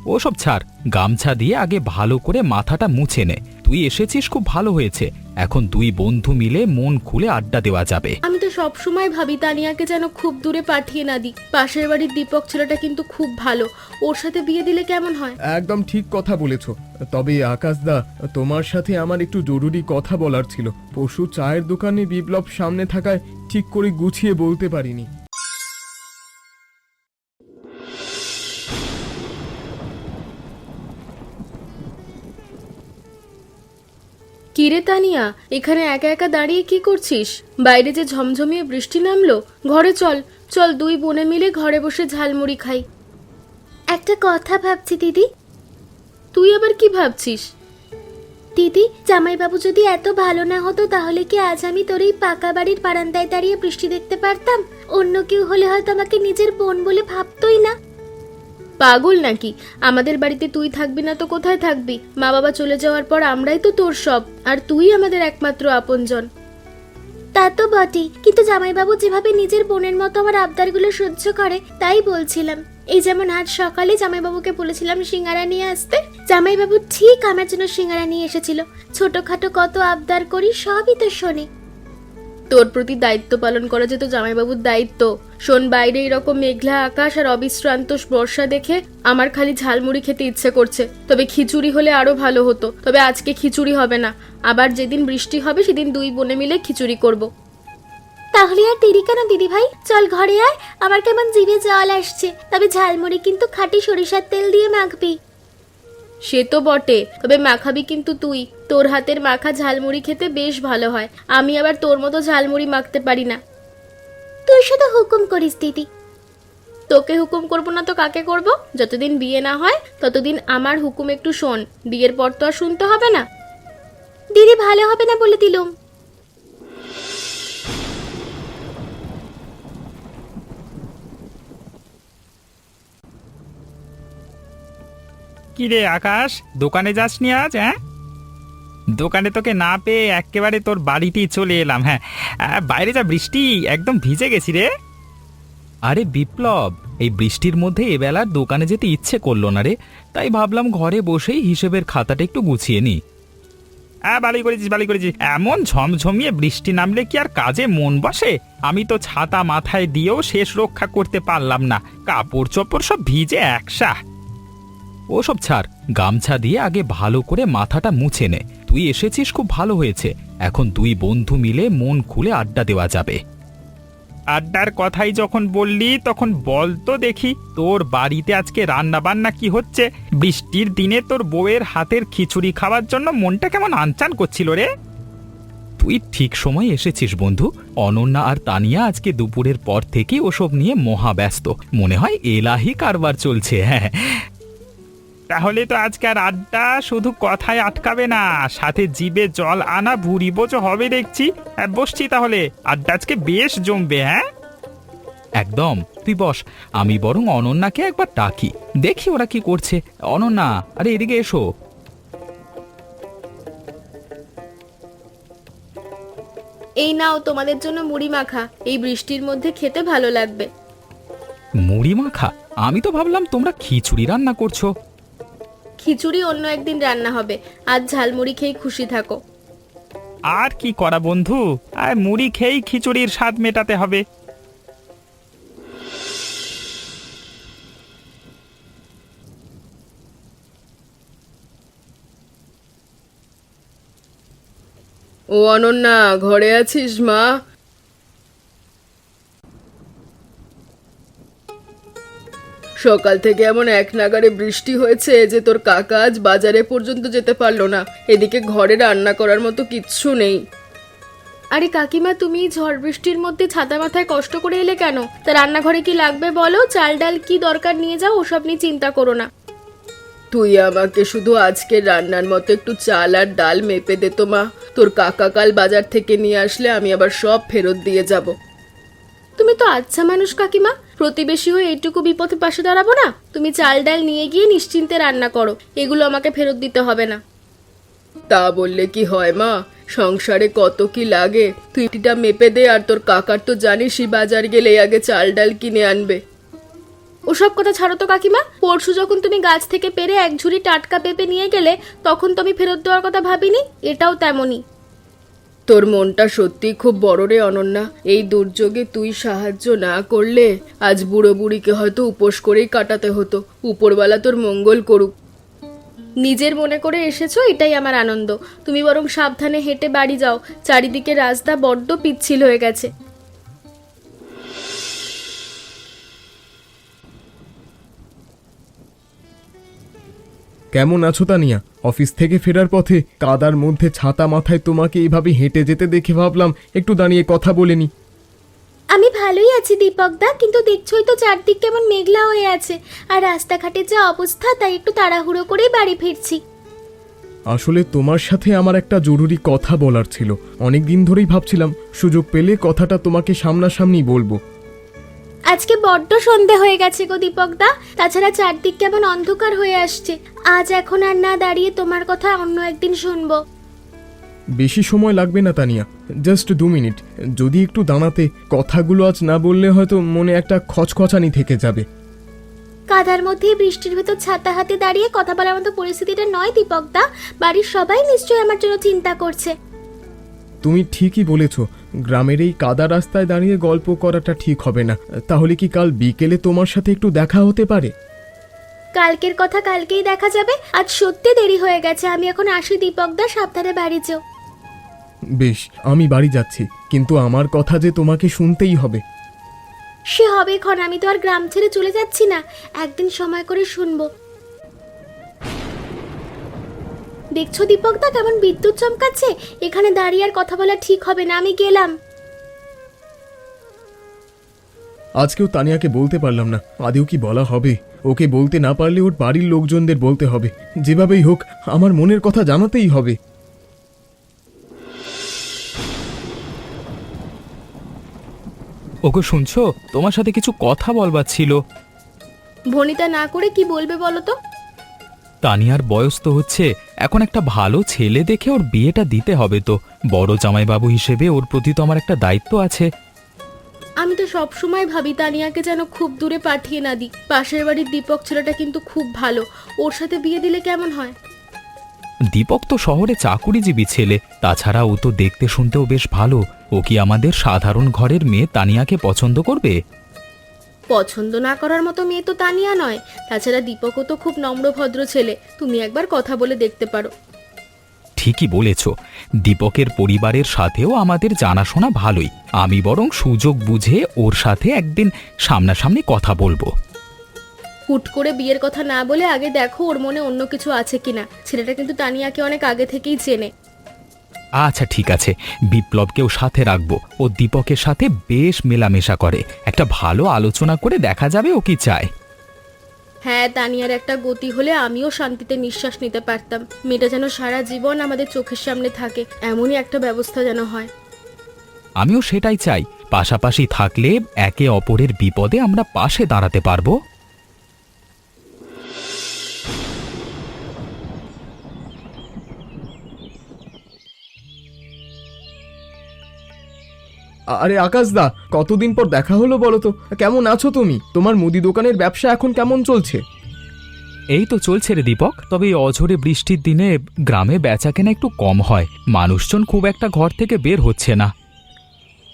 ওসব ছাড়, গামছা দিয়ে আগে ভালো করে মাথাটা মুছে নে। তুই এসেছিস খুব ভালো হয়েছে, এখন দুই বন্ধু মিলে মন খুলে আড্ডা দেওয়া যাবে। আমি তো সব সময় ভাবি তানিয়াকে যেন খুব দূরে পাঠিয়ে না দিই। পাশের বাড়ির দীপক ছেলেটা কিন্তু খুব ভালো, ওর সাথে বিয়ে দিলে কেমন হয়? একদম ঠিক কথা বলেছো। তবে আকাশদা, তোমার সাথে আমার একটু জরুরি কথা বলার ছিল। পরশু চায়ের দোকানে বিপ্লব সামনে থাকায় ঠিক করে গুছিয়ে বলতে পারিনি। কিরে তানিয়া, এখানে একা একা দাঁড়িয়ে কি করছিস? বাইরে যে ঝমঝমিয়ে বৃষ্টি নামলো। ঘরে চল চল, দুই বোনে মিলে ঘরে বসে ঝালমুড়ি খাই। একটা কথা ভাবছি দিদি। তুই আবার কি ভাবছিস? দিদি, জামাইবাবু যদি এত ভালো না হতো তাহলে কি আজ আমি তোর এই পাকা বাড়ির বারান্দায় দাঁড়িয়ে বৃষ্টি দেখতে পারতাম? অন্য কেউ হলে হয়তো আমাকে নিজের বোন বলে ভাবতোই না। পাগল নাকি? আমাদের বাড়িতে তুই থাকবি না তো কোথায় থাকবি? মা বাবা চলে যাওয়ার পর আমরাই তো তোর সব, আর তুই আমাদের একমাত্র আপনজন। তা তো বটেই, কিন্তু জামাইবাবু যেভাবে নিজের বোনের মতো আমার আবদারগুলো সহ্য করে তাই বলছিলাম। এই যেমন আজ সকালে জামাইবাবুকে বলেছিলাম সিঙ্গারা নিয়ে আসতে, জামাইবাবু ঠিক আমার জন্য সিঙ্গারা নিয়ে এসেছিল। ছোটখাটো কত আবদার করি সবই তো শোনে। তোর প্রতি দায়িত্ব পালন করা যেত জামাইবাবুর দায়িত্ব। শোন, বাইরে এরকম মেঘলা আকাশ আর অবিশ্রান্ত বর্ষা দেখে আমার খালি ঝালমুড়ি খেতে ইচ্ছে করছে। তবে খিচুড়ি হলে আরো ভালো হতো। তবে আজকে খিচুড়ি হবে না, আবার যেদিন বৃষ্টি হবে সেদিন দুই বোনে মিলে খিচুড়ি করব। তাহলে আর দেরি কেন দিদি ভাই, চল ঘরে আয়। আমার কেমন জিভে জল আসছে। তবে ঝালমুড়ি কিন্তু খাঁটি সরিষার তেল দিয়ে মাখবি। সে তো বটে, তবে মাখাবি কিন্তু তুই। তোর হাতের মাখা ঝালমুড়ি খেতে বেশ ভালো হয়। আমি আবার তোর মতো ঝালমুড়ি মাখতে পারি না। তুই শুধু হুকুম করিস দিদি। তোকে হুকুম করবো না তো কাকে করব? যতদিন বিয়ে না হয় ততদিন আমার হুকুম একটু শোন। বিয়ের পর তো আর শুনতে হবে না। দিদি ভালো হবে না বলে দিলুম। কি রে আকাশ, দোকানে যাসনি আজ? হ্যাঁ, দোকানে তোকে না পেয়ে একেবারে তোর বাড়িতেই চলে এলাম। হ্যাঁ, বাইরে যা বৃষ্টি, একদম ভিজে গেছি রে। আরে বিপ্লব, এই বৃষ্টির মধ্যে এবেলার দোকানে যেতে ইচ্ছে করলো না রে, তাই ভাবলাম ঘরে বসেই হিসেবের খাতাটা একটু গুছিয়ে নি। হ্যাঁ, ভালোই করেছিস ভালোই করেছিস। এমন ঝমঝমিয়ে বৃষ্টি নামলে কি আর কাজে মন বসে? আমি তো ছাতা মাথায় দিয়েও শেষ রক্ষা করতে পারলাম না, কাপড় চোপড় সব ভিজে একসা। ওসব ছাড়, গামছা দিয়ে আগে ভালো করে মাথাটা মুছে নে। তুই এসেছিস খুব ভালো হয়েছে, এখন দুই বন্ধু মিলে মন খুলে আড্ডা দেওয়া যাবে। আড্ডার কথাই যখন বললি তখন বল তো দেখি, তোর বাড়িতে আজকে রান্না বান্না কি হচ্ছে? বৃষ্টির দিনে তোর বউয়ের হাতের খিচুড়ি খাওয়ার জন্য মনটা কেমন আনচান করছিল রে। তুই ঠিক সময় এসেছিস বন্ধু। অনন্যা আর তানিয়া আজকে দুপুরের পর থেকে ওসব নিয়ে মহা ব্যস্ত। মনে হয় এলাহি কারবার চলছে। হ্যাঁ, তাহলে তো আজকে আর আড্ডা শুধু কথায় আটকাবে না, সাথে জিভে জল আনা ভুরি বোঝো হবে দেখছি। বসছি তাহলে, আড্ডা আজকে বেশ জমবে। হ্যাঁ, একদম, তুই বস। আমি বরং অনন্যাকে একবার ডাকি, দেখি ওরা কি করছে। অনন্যা, আরে এদিকে এসো। এই নাও তোমাদের জন্য মুড়ি মাখা, এই বৃষ্টির মধ্যে খেতে ভালো লাগবে। মুড়ি মাখা? আমি তো ভাবলাম তোমরা খিচুড়ি রান্না করছো। খিচুড়ি অন্য একদিন রান্না হবে, আজ ঝালমুড়ি খেয়ে খুশি থাকো। আর কি করা বন্ধু, আর মুড়ি খেয়েই খিচুড়ির স্বাদ মেটাতে হবে। ও অনন্যা, ঘরে আছিস মা? সকাল থেকে এমন এক নাগাড়ে বৃষ্টি হয়েছে যে তোর কাকা আজ বাজারে পর্যন্ত যেতে পারলো না। এদিকে ঘরে রান্না করার মতো কিচ্ছু নেই। আরে কাকিমা, তুমি ঝড় বৃষ্টির মধ্যে ছাতা মাথায় কষ্ট করে এলে কেন? তা রান্নাঘরে কি লাগবে বলো, চাল ডাল কি দরকার নিয়ে যাও, ওসব নিয়ে চিন্তা করো না। তুই আমাকে শুধু আজকে রান্নার মতো একটু চাল আর ডাল মেপে দে তো মা। তোর কাকা কাল বাজার থেকে নিয়ে আসলে আমি আবার সব ফেরত দিয়ে যাব। তুমি তো আচ্ছা মানুষ কাকিমা, প্রতিবেশী হয়ে এইটুকু বিপদে পাশে দাঁড়াবো না? তুমি চাল ডাল নিয়ে গিয়ে নিশ্চিন্তে রান্না করো, এগুলো আমাকে ফেরত দিতে হবে না। তা বললে কি হয় মা, সংসারে কত কি লাগে। তুই এটিটা মেপে দে, আর তোর কাকার তো জানিসই বাজার গেলে আগে চাল ডাল কিনে আনবে। ওসব কথা ছাড়ো তো কাকিমা, পরশু যখন তুমি গাছ থেকে পেরে এক ঝুড়ি টাটকা পেঁপে নিয়ে গেলে তখন তো আমি ফেরত দেওয়ার কথা ভাবিনি, এটাও তেমনই। তোর মনটা সত্যি খুব বড় রে অনন্যা, এই দুর্যোগে তুই সাহায্য না করলে আজ বুড়ো বুড়িকে হয়তো উপোস করেই কাটাতে হতো। উপরওয়ালা তোর মঙ্গল করুক। নিজের মনে করে এসেছো, এটাই আমার আনন্দ। তুমি বরং সাবধানে হেঁটে বাড়ি যাও, চারিদিকে রাস্তা বড্ড পিচ্ছিল হয়ে গেছে। কেমন আছো তানিয়া? অফিস থেকে ফেরার পথে কাদার মধ্যে ছাতা মাথায় তোমাকে এইভাবে হেঁটে যেতে দেখে ভাবলাম একটু দাঁড়িয়ে কথা বলে নি। আমি ভালোই আছি দীপকদা, কিন্তু দেখছোই তো চারদিক কেমন মেঘলা হয়ে আছে, আর রাস্তাঘাটের যা অবস্থা, তাই একটু তাড়াহুড়ো করেই বাড়ি ফিরছি। আসলে তোমার সাথে আমার একটা জরুরি কথা বলার ছিল। অনেক দিন ধরেই ভাবছিলাম সুযোগ পেলে কথাটা তোমাকে সামনাসামনি বলবো। আজকে বড্ড সন্ধে হয়ে গেছে গো দীপকদা, তাছাড়া চারদিক কেমন অন্ধকার হয়ে আসছে। আজ এখন আর না দাঁড়িয়ে তোমার কথা অন্য একদিন শুনবো। বেশি সময় লাগবে না তানিয়া, জাস্ট 2 মিনিট। যদি একটু দাঁড়াতে, কথাগুলো আজ না বললে হয়তো মনে একটা খচখচানি থেকে যাবে। কাদার মধ্যে বৃষ্টির ভেতর ছাতা হাতে দাঁড়িয়ে কথা বলার মতো পরিস্থিতিটা নয় দীপকদা। বাড়ির সবাই নিশ্চয়ই আমার জন্য চিন্তা করছে। তুমি ঠিকই বলেছ, গ্রামের এই কাদা রাস্তায় দাঁড়িয়ে গল্প করাটা ঠিক হবে না। তাহলে কি কাল বিকেলে তোমার সাথে একটু দেখা হতে পারে? কালকের কথা কালকেই দেখা যাবে, আজ সত্যি দেরি হয়ে গেছে। আমি এখন আসি দীপকদা, সাবধানে বাড়ি যেও। বেশ, আমি বাড়ি যাচ্ছি, কিন্তু আমার কথা যে তোমাকে শুনতেই হবে। সে হবে ক্ষণ, আমি তো আর গ্রাম ছেড়ে চলে যাচ্ছি না, একদিন সময় করে শুনবো। দেখছো দীপকদা কেমন বিদ্যুৎ চমকাচ্ছে? এখানে দাঁড়িয়ে আর কথা বলা ঠিক হবে না, আমি গেলাম। আজকেও তানিয়াকে বলতে পারলাম না, আদেও কি বলা হবে? ওকে বলতে না পারলে ওর বাড়ির লোকজনদের বলতে হবে। যেভাবেই হোক আমার মনের কথা জানাতেই হবে। ওগো শুনছো, তোমার সাথে কিছু কথা বলবার ছিল। ভনিতা না করে কি বলবে বলো তো? তানিয়ার বয়স তো হচ্ছে, এখন একটা ভালো ছেলে দেখে ওর বিয়েটা দিতে হবে। তো বড় জামাইবাবু হিসেবে ওর প্রতি তো আমার একটা দায়িত্ব আছে। আমি তো সব সময় ভাবি তানিয়াকে যেন খুব দূরে পাঠিয়ে না দিই। পাশের বাড়ির দীপক ছেলেটা কিন্তু খুব ভালো, ওর সাথে বিয়ে দিলে কেমন হয়? দীপক তো শহরে চাকুরিজীবী ছেলে, তাছাড়া ও তো দেখতে শুনতেও বেশ ভালো। ও কি আমাদের সাধারণ ঘরের মেয়ে তানিয়াকে পছন্দ করবে? পছন্দ না করার মতো মেয়ে তো তানিয়া নয়। তাছাড়া দীপকও তো খুব নম্র ভদ্র ছেলে, তুমি একবার কথা বলে দেখতে পারো। ঠিকই বলেছ, দীপকের পরিবারের সাথেও আমাদের জানাশোনা ভালোই। আমি বরং সুযোগ বুঝে ওর সাথে একদিন সামনাসামনি কথা বলবো। হুট করে বিয়ের কথা না বলে আগে দেখো ওর মনে অন্য কিছু আছে কিনা। ছেলেটা কিন্তু তানিয়াকে অনেক আগে থেকেই চেনে। আচ্ছা ঠিক আছে, বিপ্লবকেও সাথে রাখবো। ও দীপকের সাথে বেশ মেলামেশা করে, একটা ভালো আলোচনা করে দেখা যাবে ও কি চায়। হ্যাঁ, তানিয়ার একটা গতি হলে আমিও শান্তিতে নিঃশ্বাস নিতে পারতাম। মেয়েটা যেন সারা জীবন আমাদের চোখের সামনে থাকে, এমনই একটা ব্যবস্থা যেন হয়। আমিও সেটাই চাই। পাশাপাশি থাকলে একে অপরের বিপদে আমরা পাশে দাঁড়াতে পারবো। আরে আকাশদা, কতদিন পর দেখা হলো বলো তো। কেমন আছো তুমি? তোমার মুদি দোকানের ব্যবসা এখন কেমন চলছে? এই তো চলছে রে দীপক, তবে এই অঝোরে বৃষ্টির দিনে গ্রামে বেচাকেনা একটু কম হয়। মানুষজন খুব একটা ঘর থেকে বের হচ্ছে না।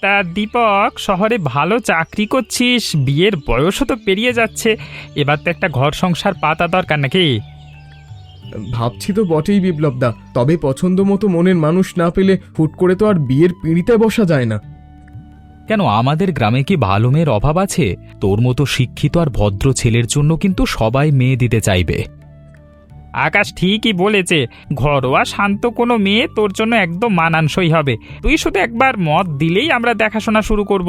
তা দীপক, শহরে ভালো চাকরি করছিস, বিয়ের বয়সও তো পেরিয়ে যাচ্ছে, এবার তো একটা ঘর সংসার পাতা দরকার নাকি? ভাবছি তো বটেই বিপ্লবদা, তবে পছন্দ মতো মনের মানুষ না পেলে হুট করে তো আর বিয়ের পিঁড়িতে বসা যায় না। কেন, আমাদের গ্রামে কি ভালো মেয়ের অভাব আছে? তোর মতো শিক্ষিত আর ভদ্র ছেলের জন্য কিন্তু সবাই মেয়ে দিতে চাইবে। আকাশ ঠিকই বলেছে, ঘরোয়া শান্ত কোনো মেয়ে তোর জন্য একদম মানানসই হবে। তুই শুধু একবার মত দিলেই আমরা দেখাশোনা শুরু করব।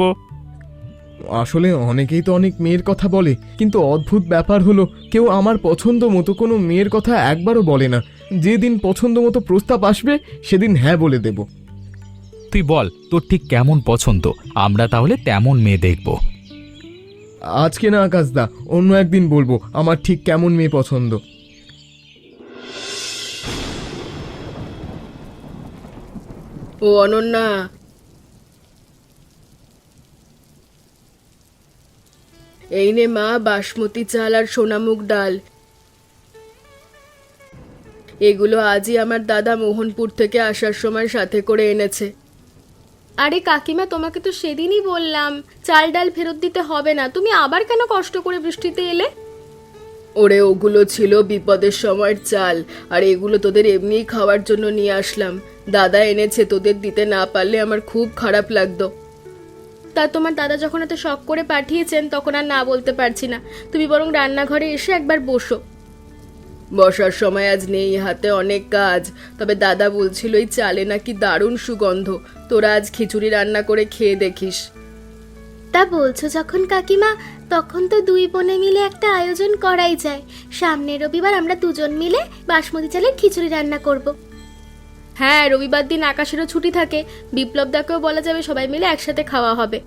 আসলে অনেকেই তো অনেক মেয়ের কথা বলে, কিন্তু অদ্ভুত ব্যাপার হলো কেউ আমার পছন্দ মতো কোনো মেয়ের কথা একবারও বলে না। যেদিন পছন্দ মতো প্রস্তাব আসবে সেদিন হ্যাঁ বলে দেব। তুই বল তোর ঠিক কেমন পছন্দ, আমরা তাহলে তেমন মেয়ে দেখব। আজকে না আকাশদা, অন্য একদিন বলবো আমার ঠিক কেমন মেয়ে পছন্দ। ও অনন্যা, 1 মিনিট। এই নে মা বাসমতি চাল আর সোনামুগ ডাল। এগুলো আজই আমার দাদা মোহনপুর থেকে আসার সময় সাথে করে এনেছে। আরে কাকিমা, তোমাকে তো সেদিনই বললাম চাল ডাল ফেরত দিতে হবে না, তুমি আবার কেন কষ্ট করে বৃষ্টিতে এলে? ওরে ওগুলো ছিল বিপদের সময়ের চাল, আর এগুলো তোদের এমনিই খাওয়ার জন্য নিয়ে আসলাম। দাদা এনেছে, তোদের দিতে না পারলে আমার খুব খারাপ লাগতো। তা তোমার দাদা যখন এত শখ করে পাঠিয়েছেন তখন আর না বলতে পারছি না। তুমি বরং রান্নাঘরে এসে একবার বসো। বসার সময় আজ নেই, হাতে অনেক কাজ। তবে দাদা বলছিল এই চালে নাকি দারুণ সুগন্ধ, তোরা আজ খিচুড়ি রান্না করে খেয়ে দেখিস। তা বলছো যখন কাকিমা, তখন তো দুই বোনে মিলে একটা আয়োজন করাই যায়। সামনের রবিবার আমরা দুজন মিলে বাসমতি চালের খিচুড়ি রান্না করব। হ্যাঁ, রবিবার দিন আকাশেরও ছুটি থাকে, বিপ্লব দাকেও বলা যাবে, সবাই মিলে একসাথে খাওয়া হবে।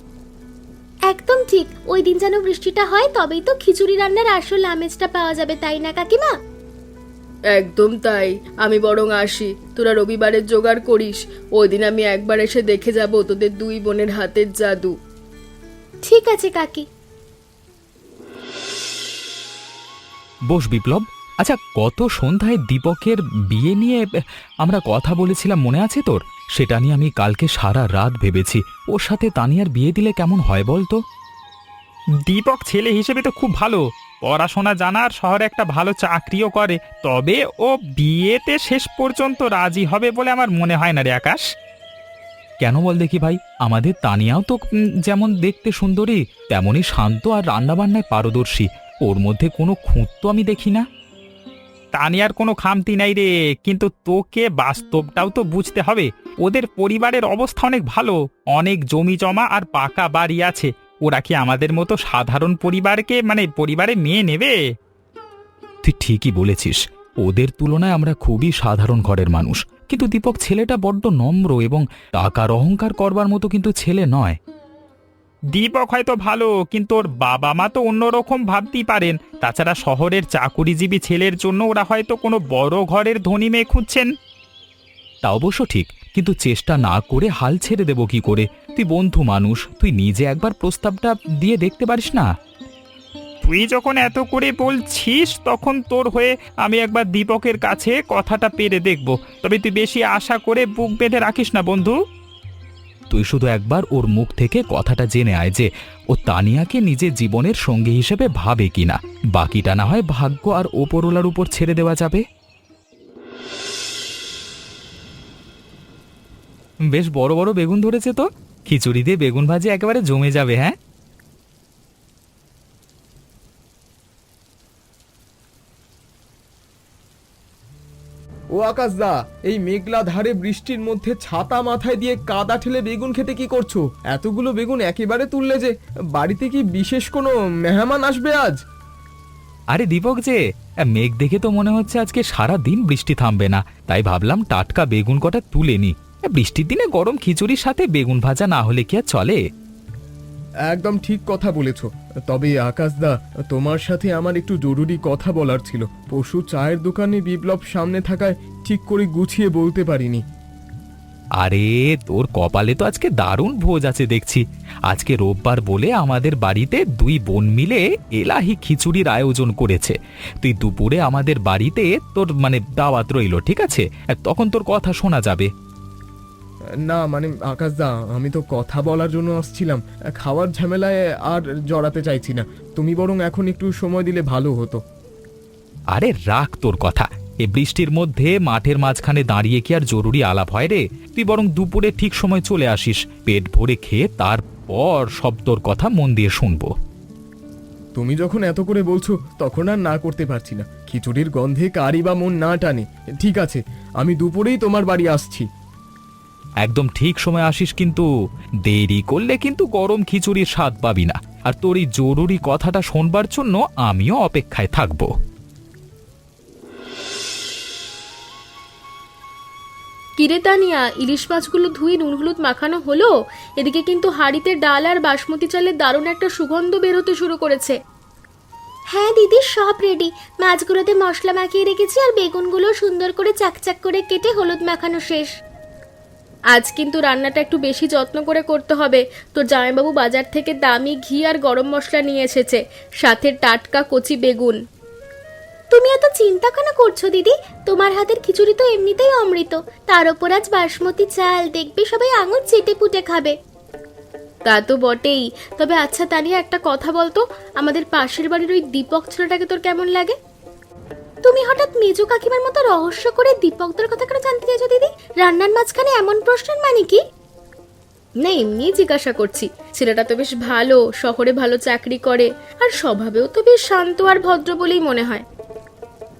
একদম ঠিক, ওই দিন যেন বৃষ্টিটা হয়, তবেই তো খিচুড়ি রান্নার আসল আমেজটা পাওয়া যাবে, তাই না কাকিমা? একদম তাই। আমি বরং আসি, তোরা রবিবারের জোগাড় করিস। ওই দিন আমি একবার এসে দেখে যাব তোদের দুই বোনের হাতের জাদু। ঠিক আছে কাকি। বস বিপ্লব। আচ্ছা, গত সন্ধ্যায় দীপকের বিয়ে নিয়ে আমরা কথা বলেছিলাম, মনে আছে তোর? সেটা নিয়ে আমি কালকে সারা রাত ভেবেছি, ওর সাথে তানিয়ার বিয়ে দিলে কেমন হয় বলতো? দীপক ছেলে হিসেবে তো খুব ভালো, পড়াশোনা জানার, শহরে একটা ভালো চাকরিও করে। তবে ও বিয়েতে শেষ পর্যন্ত রাজি হবে বলে আমার মনে হয় না রে আকাশ। কেন বল দেখি ভাই, আমাদের তানিয়াও তো যেমন দেখতে সুন্দরী তেমনই শান্ত আর রান্নাবান্নায় পারদর্শী। ওর মধ্যে কোনো খুঁত তো আমি দেখি না। তানিয়ার কোনো খামতি নাই রে, কিন্তু তোকে বাস্তবটাও তো বুঝতে হবে। ওদের পরিবারের অবস্থা অনেক ভালো, অনেক জমি জমা আর পাকা বাড়ি আছে। ওরা কি আমাদের মতো সাধারণ পরিবারে মেয়ে নেবে? তুই ঠিকই বলেছিস, ওদের তুলনায় আমরা খুবই সাধারণ ঘরের মানুষ। কিন্তু দীপক ছেলেটা বড্ড নম্র এবং টাকার অহংকার করবার মতো কিন্তু ছেলে নয়। দীপক হয়তো ভালো, কিন্তু ওর বাবা মা তো অন্যরকম ভাবতেই পারেন। তাছাড়া শহরের চাকুরিজীবী ছেলের জন্য ওরা হয়তো কোনো বড় ঘরের ধনী মেয়ে খুঁজছেন। তা অবশ্য ঠিক, কিন্তু চেষ্টা না করে হাল ছেড়ে দেব কি করে? তুই বন্ধু মানুষ, তুই নিজে একবার প্রস্তাবটা দিয়ে দেখতে পারিস না? তুই যখন এত করে বলছিস, তখন তোর হয়ে আমি একবার দীপকের কাছে কথাটা পেরে দেখব। তবে তুই বেশি আশা করে বুক বেঁধে রাখিস না বন্ধু। তুই শুধু একবার ওর মুখ থেকে কথাটা জেনে আয় যে ও তানিয়াকে নিজের জীবনের সঙ্গী হিসেবে ভাবে কিনা। বাকিটা না হয় ভাগ্য আর ওপরওয়ালার উপর ছেড়ে দেওয়া যাবে। বেশ বড় বড় বেগুন ধরেছে তো, খিচুড়ি দিয়ে বেগুন ভাজি একেবারে জমে যাবে। হ্যাঁ, ও আকাশদা, এই মেঘলা ধারে বৃষ্টির মধ্যে ছাতা মাথায় দিয়ে কাদা ঠেলে বেগুন খেতে কি করছো? এতগুলো বেগুন একেবারে তুললে যে, বাড়িতে কি বিশেষ কোনো মেহমান আসবে আজ? আরে দীপক যে, মেঘ দেখে তো মনে হচ্ছে আজকে সারা দিন বৃষ্টি থামবে না, তাই ভাবলাম টাটকা বেগুন কটা তুলে নি। বৃষ্টির দিনে গরম খিচুড়ির সাথে বেগুন ভাজা না হলে কি আর চলে? একদম ঠিক কথা বলেছো। তবে আকাশদা, তোমার সাথে আমার একটু জরুরি কথা বলার ছিল। পশু চায়ের দোকানে বিপ্লব সামনে থাকায় ঠিক করে গুছিয়ে বলতে পারিনি। আরে তোর কপালে তো আজকে দারুণ ভোজ আছে দেখছি। আজকে রোববার বলে আমাদের বাড়িতে দুই বোন মিলে এলাহি খিচুড়ির আয়োজন করেছে। তুই দুপুরে আমাদের বাড়িতে তোর দাওয়াত রইল, ঠিক আছে? তখন তোর কথা শোনা যাবে। না আকাশদা, আমি তো কথা বলার জন্য আসছিলাম, খাওয়ার ঝামেলায় আর জড়াতে চাইছি না। তুমি বরং এখন একটু সময় দিলে ভালো হতো। আরে রাখ তোর কথা, এ বৃষ্টির মধ্যে মাঠের মাঝখানে দাঁড়িয়ে কি আর জরুরি আলাপ হয় রে? তুই বরং দুপুরে ঠিক সময় চলে আসিস, পেট ভরে খেয়ে তারপর সব তোর কথা মন দিয়ে শুনবো। তুমি যখন এত করে বলছো, তখন আর না করতে পারছি না। খিচুড়ির গন্ধে কারি বা মন না টানে। ঠিক আছে, আমি দুপুরেই তোমার বাড়ি আসছি। একদম ঠিক সময় আসিস, কিন্তু দেরি করলে কিন্তু গরম খিচুড়ির স্বাদ পাবি না। আর তোর এই জরুরি কথাটা শোনবার জন্য আমিও অপেক্ষায় থাকবো। কিরে তানিয়া, ইলিশ মাছগুলো ধুয়ে নুন হলুদ মাখানো হলো? এদিকে কিন্তু হাঁড়িতে ডাল আর বাসমতি চালের দারুণ একটা সুগন্ধ বেরোতে শুরু করেছে। হ্যাঁ দিদি, সব রেডি। মাছগুলোতে মশলা মাখিয়ে রেখেছি আর বেগুনগুলো সুন্দর করে চাকচাক করে কেটে হলুদ মাখানো শেষ। আজ কিন্তু রান্নাটা একটু বেশি যত্ন করে করতে হবে। তোর জামাইবাবু বাজার থেকে দামি ঘি আর গরম মশলা নিয়ে এসেছে, সাথে টাটকা কচি বেগুন। তুমি এত চিন্তা কেন করছো দিদি? তোমার হাতের খিচুড়ি তো এমনিতেই অমৃত, তার উপর আজ বাসমতি চাল, দেখবে সবাই আঙুল চেটে পুটে খাবে। তা তো বটেই। তবে আচ্ছা তানিয়া, একটা কথা বলতো, আমাদের পাশের বাড়ির ওই দীপক ছেলেটাকে তোর কেমন লাগে? তুমি হঠাৎ মেজো কাকিমার মতো রহস্য করে দীপকদের কথা কেন জানতে চাইছো দিদি? রান্নার মাঝখানে এমন প্রশ্নের মানে কি? না, এমনি জিজ্ঞাসা করছি। ছেলেটা তো বেশ ভালো, শহরে ভালো চাকরি করে, আর স্বভাবেও তো বেশ শান্ত আর ভদ্র বলেই মনে হয়।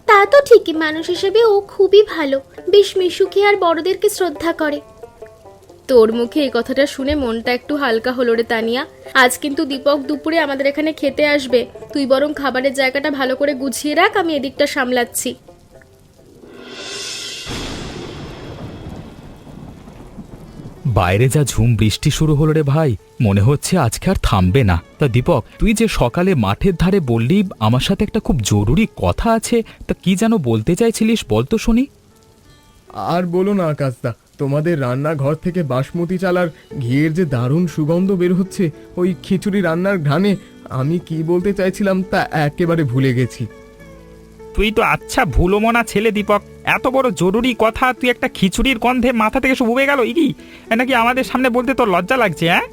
তা তো ঠিকই, মানুষ হিসেবে ও খুবই ভালো, বেশ মিশুকে আর বড়দেরকে শ্রদ্ধা করে। তোর মুখে এই কথাটা শুনে মনটা একটু হালকা হলো রে তানিয়া। আজ কিন্তু দীপক দুপুরে আমাদের এখানে খেতে আসবে। তুই বরং খাবারের জায়গাটা ভালো করে গুছিয়ে রাখ, আমি এদিকটা সামলাচ্ছি। বাইরে যা ঝুম বৃষ্টি শুরু হলো রে ভাই, মনে হচ্ছে আজকে আর থামবে না। তা দীপক, তুই যে সকালে মাঠের ধারে বললি আমার সাথে একটা খুব জরুরি কথা আছে, তা কি যেন বলতে চাইছিলিস, বল তো শুনি। আর বলো না আকাশদা, তোমাদের রান্নাঘর থেকে বাসমতি চাল আর ঘিয়ের যে দারুণ সুগন্ধ বের হচ্ছে, ওই খিচুড়ি রান্নার ঘ্রাণে আমি কি বলতে চাইছিলাম তা একেবারে ভুলে গেছি। তুই তো আচ্ছা ভুলো মনা ছেলে দীপক, এত বড় জরুরি কথা তুই একটা খিচুড়ির গন্ধে মাথা থেকে সব উবে গেল কি? নাকি আমাদের সামনে বলতে তোর লজ্জা লাগছে? হ্যাঁ,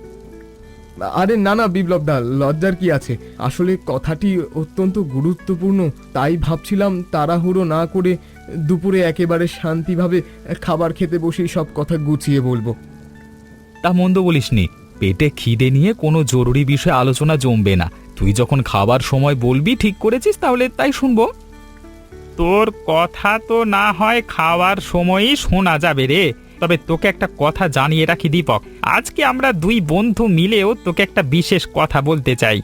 আরে না না বিপ্লবদা, লজ্জার কি আছে? আসলে কথাটি অত্যন্ত গুরুত্বপূর্ণ, তাই ভাবছিলাম তাড়াহুড়ো না করে দুপুরে একেবারে শান্তিভাবে খাবার খেতে বসেই সব কথা গুছিয়ে বলবো। তা মন্দ বলিসনি, পেটে খিদে নিয়ে কোনো জরুরি বিষয়ে আলোচনা জমবে না। তুই যখন খাবার সময় বলবি ঠিক করেছিস, তাহলে তাই শুনবো। তোর কথা তো না হয় খাওয়ার সময়ই শোনা যাবে রে, তবে তোকে একটা কথা জানিয়ে রাখি দীপক, আজকে আমরা দুই বন্ধু মিলেও তোকে একটা বিশেষ কথা বলতে চাই।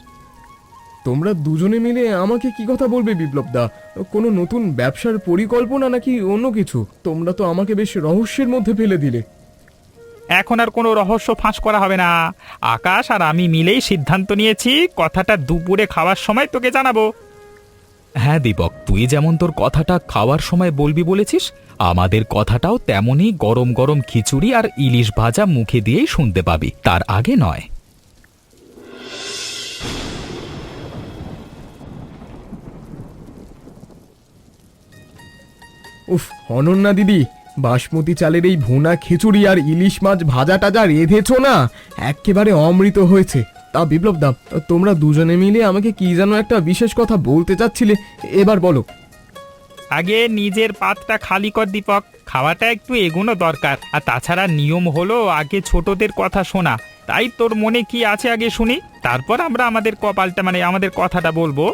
তোমরা দুজনে মিলে আমাকে কি কথা বলবে বিপ্লবদা? কোনো নতুন ব্যবসার পরিকল্পনা নাকি অন্য কিছু? তোমরা তো আমাকে বেশ রহস্যের মধ্যে ফেলে দিলে। এখন আর কোনো রহস্য ফাঁস করা হবে না। আকাশ আর আমি মিলেই সিদ্ধান্ত নিয়েছি, কথাটা দুপুরে খাওয়ার সময় তোকে জানাবো। হ্যাঁ দীপক, তুই যেমন তোর কথাটা খাওয়ার সময় বলবি বলেছিস, আমাদের কথাটাও তেমনই গরম গরম খিচুড়ি আর ইলিশ ভাজা মুখে দিয়েই শুনতে পাবি, তার আগে নয়। উফ, অনন্যা দিদি, বাসমতি চালের এই ভুনা খিচুড়ি আর ইলিশ মাছ ভাজা টাজা রেঁধেছো না, একেবারে অমৃত হয়েছে। তা বিপ্লবদা, তোমরা দুজনে মিলে আমাকে কি যেন একটা বিশেষ কথা বলতে চাচ্ছিলে, এবার বলো। আগে নিজের পাতটা খালি কর দীপক, খাওয়াটা একটু এগোনো দরকার। আর তাছাড়া নিয়ম হলো আগে ছোটদের কথা শোনা। তাই তোর মনে কি আছে আগে শুনি, তারপর আমরা আমাদের কপালটা মানে আমাদের কথাটা বলবো।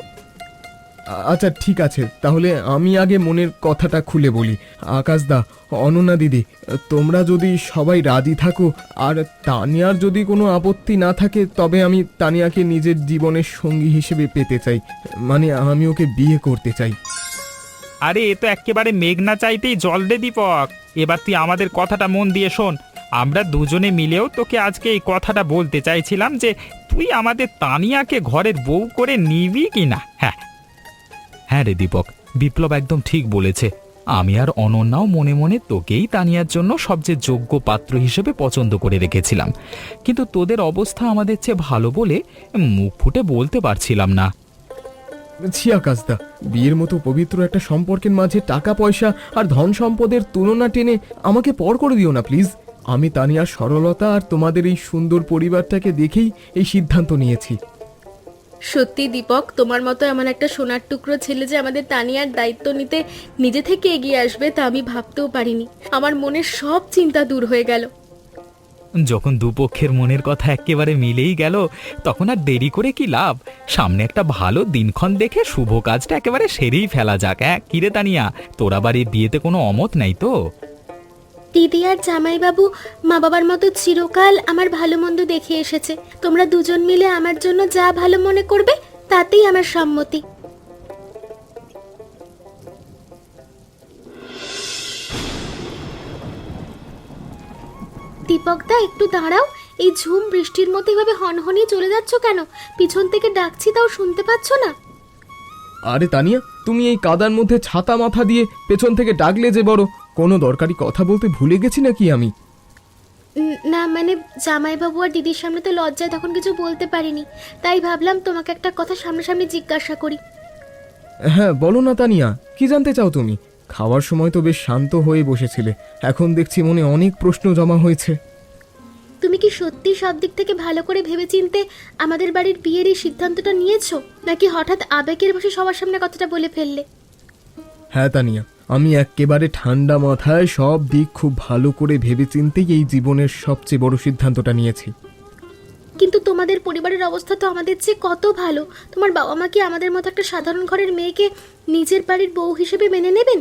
আচ্ছা ঠিক আছে, তাহলে আমি আগে মনের কথাটা খুলে বলি। আকাশদা, অনন্যা দিদি, তোমরা যদি সবাই রাজি থাকো আর তানিয়ার যদি কোনো আপত্তি না থাকে, তবে আমি তানিয়াকে নিজের জীবনের সঙ্গী হিসেবে পেতে চাই, মানে আমি ওকে বিয়ে করতে চাই। আরে এ তো একেবারে মেঘ না চাইতেই জল রে দীপক, এবার তুই আমাদের কথাটা মন দিয়ে শোন। আমরা দুজনে মিলেও তোকে আজকে এই কথাটা বলতে চাইছিলাম যে তুই আমাদের তানিয়াকে ঘরের বউ করে নিবি কি না। হ্যাঁ হ্যাঁ রে দীপক, বিপ্লব একদম ঠিক বলেছে। আমি আর অনন্যাও মনে মনে তোকেই তানিয়ার জন্য সবচেয়ে যোগ্য পাত্র হিসেবে পছন্দ করে রেখেছিলাম, কিন্তু তোদের অবস্থা আমাদের চেয়ে ভালো বলে মুখ ফুটে বলতে পারছিলাম না। ছি আকাশদা, বিয়ের মতো পবিত্র একটা সম্পর্কের মাঝে টাকা পয়সা আর ধন সম্পদের তুলনা টেনে আমাকে পর করে দিও না প্লিজ। আমি তানিয়ার সরলতা আর তোমাদের এই সুন্দর পরিবারটাকে দেখেই এই সিদ্ধান্ত নিয়েছি। সত্যি দীপক, তোমার মতো এমন একটা সোনার টুকরো ছেলে যে আমাদের তানিয়ার দায়িত্ব নিতে নিজে থেকে এগিয়ে আসবে, তা আমি ভাবতেও পারিনি। আমার মনের সব চিন্তা দূর হয়ে গেল। যখন দুপক্ষের মনের কথা একেবারে মিলেই গেল, তখন আর দেরি করে কি লাভ? সামনে একটা ভালো দিনক্ষণ দেখে শুভ কাজটা একেবারে সেরেই ফেলা যাক। কিরে তানিয়া, তোর আবার এই বিয়েতে কোনো অমত নাই তো? দিদি আর জামাইবাবু মা বাবার মতো চিরকাল আমার ভালো মন্দ দেখে এসেছে। তোমরা দুজন মিলে আমার জন্য যা ভালো মনে করবে তাতেই আমার সম্মতি। দীপকদা, একটু দাঁড়াও। এই ঝুম বৃষ্টির মধ্যে এভাবে হনহনিয়ে চলে যাচ্ছ কেন? পিছন থেকে ডাকছি তাও শুনতে পাচ্ছ না? আরে তানিয়া, তুমি এই কাদার মধ্যে ছাতা মাথা দিয়ে পেছন থেকে ডাকলে যে বড়, কোনো দরকারি কথা বলতে ভুলে গেছি নাকি আমি? না মানে জামাইবাবু আর দিদির সামনে তো লজ্জায় তখন কিছু বলতে পারিনি, তাই ভাবলাম তোমাকে একটা কথা সামনাসামনি জিজ্ঞাসা করি। হ্যাঁ বলো না তানিয়া, কি জানতে চাও তুমি? খাওয়ার সময় তো বেশ শান্ত হয়ে বসেছিলে, এখন দেখছি মনে অনেক প্রশ্ন জমা হয়েছে। তুমি কি সত্যি সব দিক থেকে ভালো করে ভেবেচিন্তে আমাদের বাড়ির বিয়ের এই সিদ্ধান্তটা নিয়েছো, নাকি হঠাৎ আবেগের বসে সবার সামনে কথাটা বলে ফেললে? হ্যাঁ তানিয়া, আমি একেবারে ঠান্ডা মাথায় সব দিক খুব ভালো করে ভেবেচিন্তেই এই জীবনের সবচেয়ে বড় সিদ্ধান্তটা নিয়েছি। কিন্তু তোমাদের পরিবারের অবস্থা তো আমাদের চেয়ে কত ভালো। তোমার বাবা মা কি আমাদের মতো একটা সাধারণ ঘরের মেয়েকে নিজের বাড়ির বউ হিসেবে মেনে নেবেন?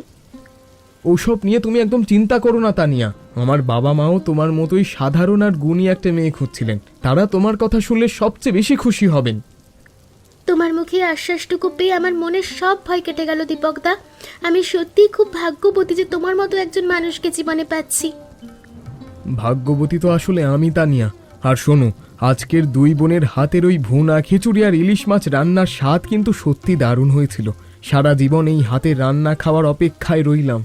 ওসব নিয়ে তুমি একদম চিন্তা করো না তানিয়া, আমার বাবা মাও তোমার মতোই সাধারণ আর গুণী একটা মেয়ে খুঁজছিলেন, তারা তোমার কথা শুনলে সবচেয়ে বেশি খুশি হবেন। তোমার মুখে আশ্বাসটুকু পেয়ে আমার মনের সব ভয় কেটে গেল দীপকদা। আমি সত্যিই খুব ভাগ্যবতী যে তোমার মতো একজন মানুষকে জীবনে পাচ্ছি। ভাগ্যবতী তো আসলে আমি তানিয়া। আর শোনো, আজকের দুই বোনের হাতের ওই ভুনা খিচুড়ি আর ইলিশ মাছ রান্নার স্বাদ কিন্তু সত্যি দারুণ হয়েছিল। সারা জীবন এই হাতের রান্না খাওয়ার অপেক্ষায় রইলাম।